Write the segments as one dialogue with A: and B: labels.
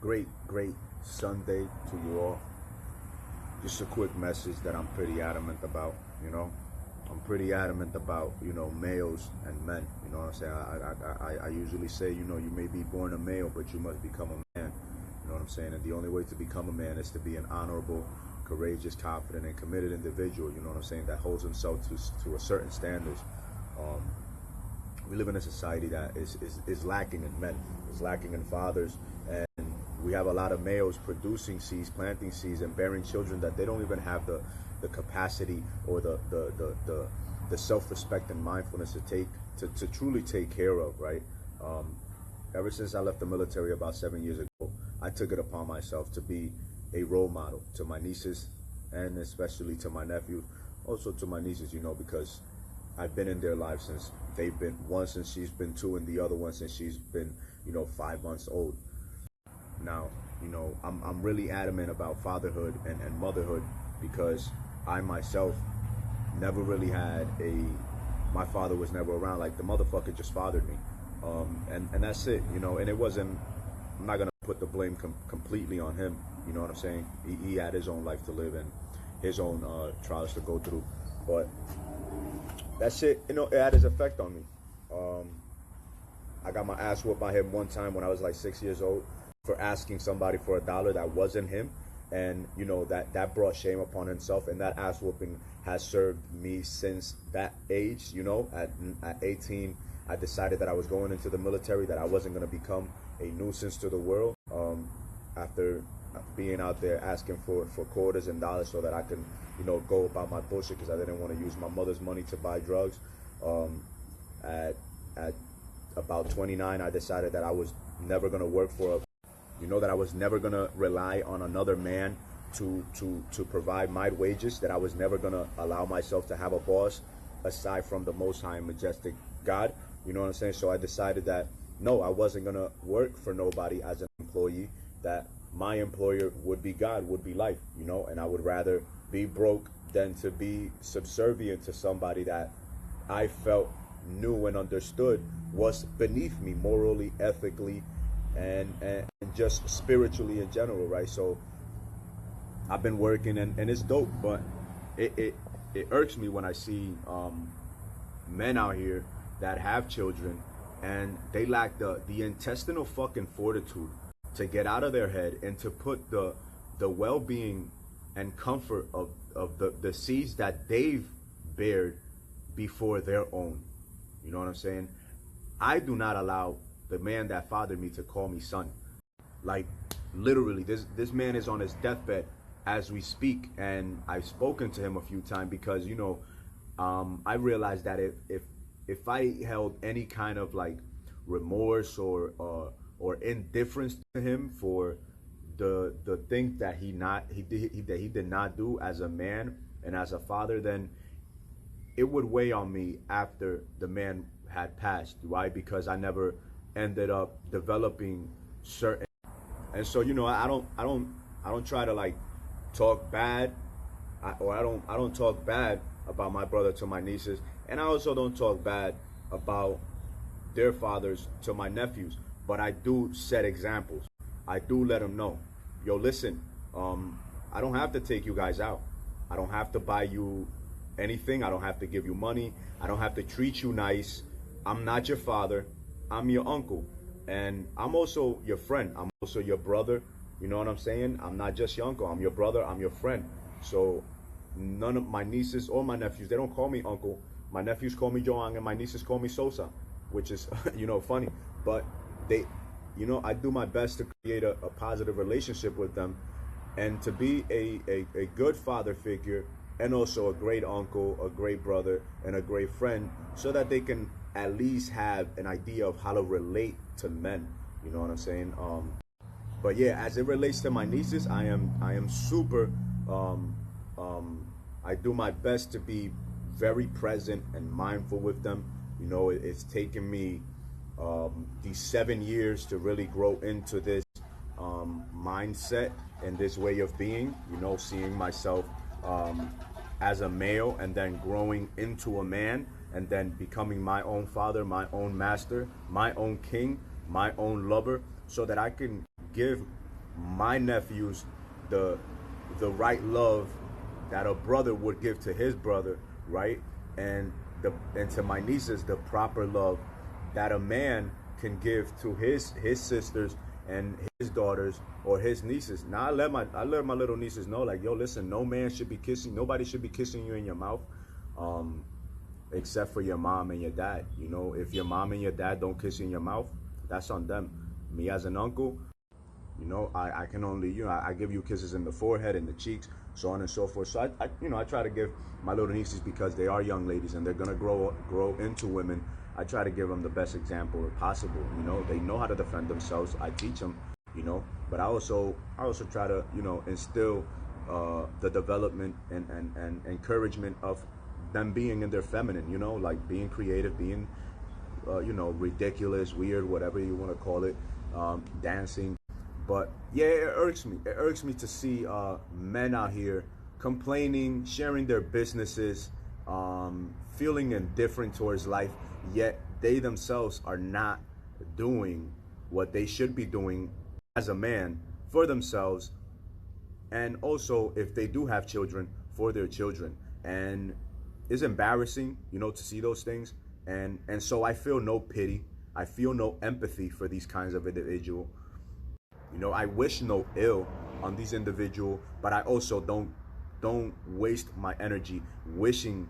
A: Great Sunday to you all. Just a quick message that I'm pretty adamant about, I'm pretty adamant about, males and men. You know what I'm saying? I usually say, you may be born a male, but you must become a man. You know what I'm saying? And the only way to become a man is to be an honorable, courageous, confident, and committed individual, you know what I'm saying, that holds himself to a certain standards. We live in a society that is lacking in men, is lacking in fathers, and we have a lot of males producing seeds, planting seeds, and bearing children that they don't even have the capacity or the self-respect and mindfulness to truly take care of, right? Ever since I left the military about 7 years ago, I took it upon myself to be a role model to my nieces, and especially to my nephew, also to my nieces, because I've been in their lives since they've been, one since she's been 2 and the other one since she's been 5 months old. Now, I'm really adamant about fatherhood and motherhood because I myself never really had my father was never around. Like, the motherfucker just fathered me. And that's it, and it wasn't, I'm not gonna put the blame completely on him, you know what I'm saying? He had his own life to live and his own trials to go through, but that shit, it had its effect on me. I got my ass whooped by him one time when I was like 6 years old for asking somebody for $1 that wasn't him, and that brought shame upon himself, and that ass whooping has served me since that age. At 18, I decided that I was going into the military, that I wasn't going to become a nuisance to the world, after being out there asking for quarters and dollars so that I can go about my bullshit, because I didn't want to use my mother's money to buy drugs. At about 29, I decided that I was never going to work for that I was never going to rely on another man to provide my wages, that I was never going to allow myself to have a boss aside from the Most High and Majestic God. You know what I'm saying? So I decided that, no, I wasn't going to work for nobody as an employee, that my employer would be God, would be life, and I would rather be broke than to be subservient to somebody that I felt knew and understood was beneath me morally, ethically, and just spiritually in general, right? So I've been working, and it's dope, but it irks me when I see men out here that have children and they lack the intestinal fucking fortitude to get out of their head and to put the well-being and comfort of the seeds that they've bared before their own. You know what I'm saying? I do not allow the man that fathered me to call me son. Like, literally, this man is on his deathbed as we speak, and I've spoken to him a few times because I realized that if I held any kind of like remorse or indifference to him for the things that he did not do as a man and as a father, then it would weigh on me after the man had passed. Why? Because I never ended up developing certain, and so I don't try to like talk bad, I don't talk bad about my brother to my nieces, and I also don't talk bad about their fathers to my nephews, but I do set examples. I do let them know, yo, listen, I don't have to take you guys out. I don't have to buy you anything. I don't have to give you money. I don't have to treat you nice. I'm not your father. I'm your uncle. And I'm also your friend. I'm also your brother. You know what I'm saying? I'm not just your uncle. I'm your brother. I'm your friend. So none of my nieces or my nephews, they don't call me uncle. My nephews call me Joang and my nieces call me Sosa, which is, funny. But they, I do my best to create a positive relationship with them and to be a good father figure, and also a great uncle, a great brother, and a great friend, so that they can at least have an idea of how to relate to men. You know what I'm saying? But yeah, as it relates to my nieces, I am super. I do my best to be very present and mindful with them. It's taken me these 7 years to really grow into this mindset and this way of being. Seeing myself as a male, and then growing into a man, and then becoming my own father, my own master, my own king, my own lover, so that I can give my nephews the right love that a brother would give to his brother, right? And to my nieces the proper love that a man can give to his sisters and his daughters or his nieces. Now I let my little nieces know, like, yo, listen, nobody should be kissing you in your mouth, except for your mom and your dad. You know, if your mom and your dad don't kiss you in your mouth, that's on them. Me as an uncle, you know, I can only, you know, I give you kisses in the forehead and the cheeks, so on and so forth. So I try to give my little nieces, because they are young ladies and they're gonna grow into women. I try to give them the best example possible. You know, they know how to defend themselves. I teach them, you know, but I also try to, you know, instill the development and encouragement of them being in their feminine. You know, like being creative, being you know, ridiculous, weird, whatever you want to call it, dancing. But yeah, it irks me. It irks me to see men out here complaining, sharing their businesses, feeling indifferent towards life, yet they themselves are not doing what they should be doing as a man for themselves, and also if they do have children, for their children. And it's embarrassing, you know, to see those things. And so I feel no pity, I feel no empathy for these kinds of individuals. You know, I wish no ill on these individuals, but I also don't waste my energy wishing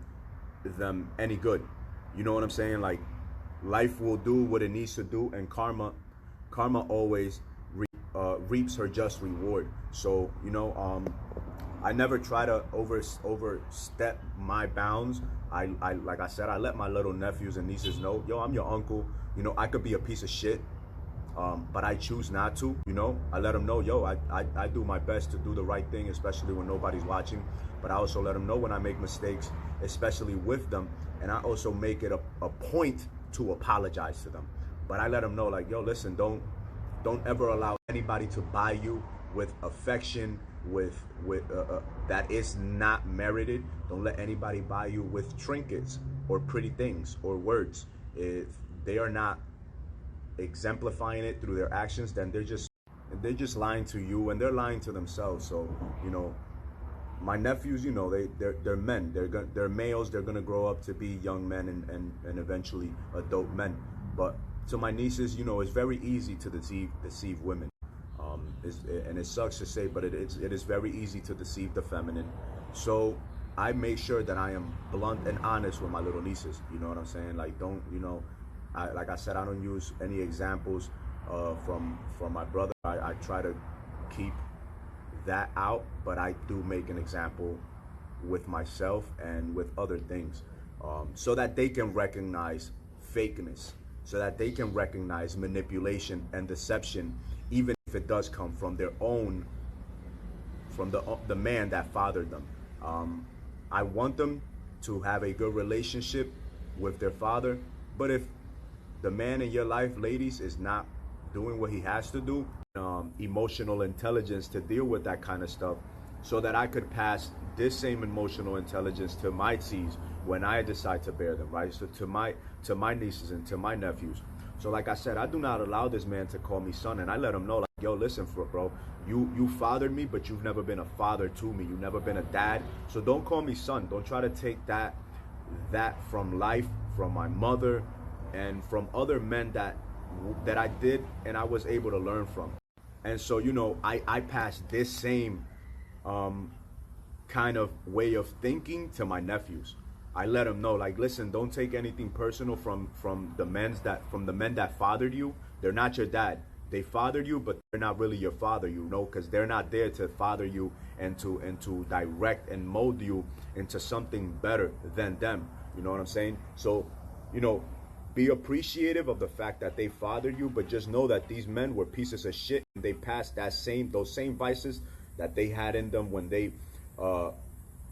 A: them any good. You know what I'm saying? Like, life will do what it needs to do, and karma always reaps her just reward. So, you know, I never try to overstep my bounds. I like I said, I let my little nephews and nieces know, yo, I'm your uncle. You know, I could be a piece of shit, but I choose not to. You know, I let them know, yo, I do my best to do the right thing, especially when nobody's watching. But I also let them know when I make mistakes, especially with them. And I also make it a point to apologize to them. But I let them know, like, yo, listen, don't ever allow anybody to buy you with affection, with that is not merited. Don't let anybody buy you with trinkets or pretty things or words. If they are not exemplifying it through their actions, then they're just lying to you, and they're lying to themselves. So, you know, my nephews, you know, they're men. They're males. They're gonna grow up to be young men and eventually adult men. But to my nieces, you know, it's very easy to deceive women. And it sucks to say, but it is very easy to deceive the feminine. So I make sure that I am blunt and honest with my little nieces. You know what I'm saying? Like, don't, you know, like I said, I don't use any examples from my brother. I try to keep that out, but I do make an example with myself and with other things, so that they can recognize fakeness, so that they can recognize manipulation and deception, even if it does come from their own, from the man that fathered them. I want them to have a good relationship with their father, but if the man in your life, ladies, is not doing what he has to do, emotional intelligence to deal with that kind of stuff, so that I could pass this same emotional intelligence to my seeds when I decide to bear them, right? So to my nieces and to my nephews. So like I said, I do not allow this man to call me son, and I let him know, like, yo, listen, bro, you fathered me, but you've never been a father to me. You've never been a dad. So don't call me son. Don't try to take that from life, from my mother, and from other men that I did and I was able to learn from. And so, you know, I passed this same kind of way of thinking to my nephews. I let them know, like, listen, don't take anything personal from the men that fathered you. They're not your dad. They fathered you, but they're not really your father, you know, because they're not there to father you and to direct and mold you into something better than them. You know what I'm saying? So, you know, be appreciative of the fact that they fathered you, but just know that these men were pieces of shit, and they passed those same vices that they had in them when they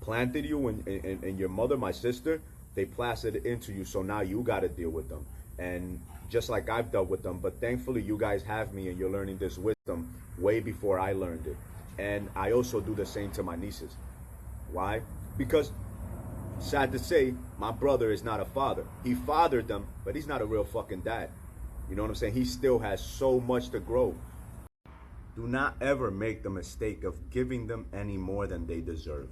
A: planted you and your mother, my sister, they plastered it into you. So now you got to deal with them, and just like I've dealt with them. But thankfully, you guys have me, and you're learning this wisdom way before I learned it. And I also do the same to my nieces. Why? Because, sad to say, my brother is not a father. He fathered them, but he's not a real fucking dad. You know what I'm saying? He still has so much to grow. Do not ever make the mistake of giving them any more than they deserve.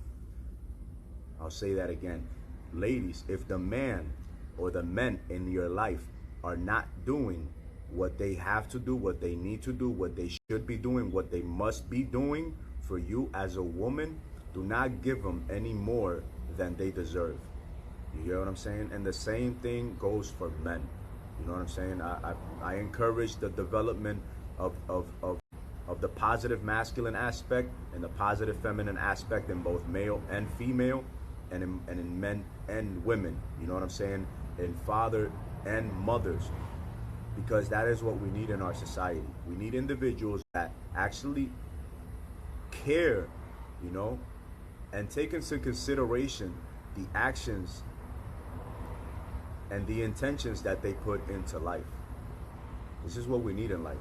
A: I'll say that again. Ladies, if the man or the men in your life are not doing what they have to do, what they need to do, what they should be doing, what they must be doing for you as a woman, do not give them any more than they deserve. You hear what I'm saying? And the same thing goes for men. You know what I'm saying? I encourage the development of the positive masculine aspect and the positive feminine aspect in both male and female, and in men and women. You know what I'm saying? In father and mothers. Because that is what we need in our society. We need individuals that actually care, you know, and take into consideration the actions and the intentions that they put into life. This is what we need in life.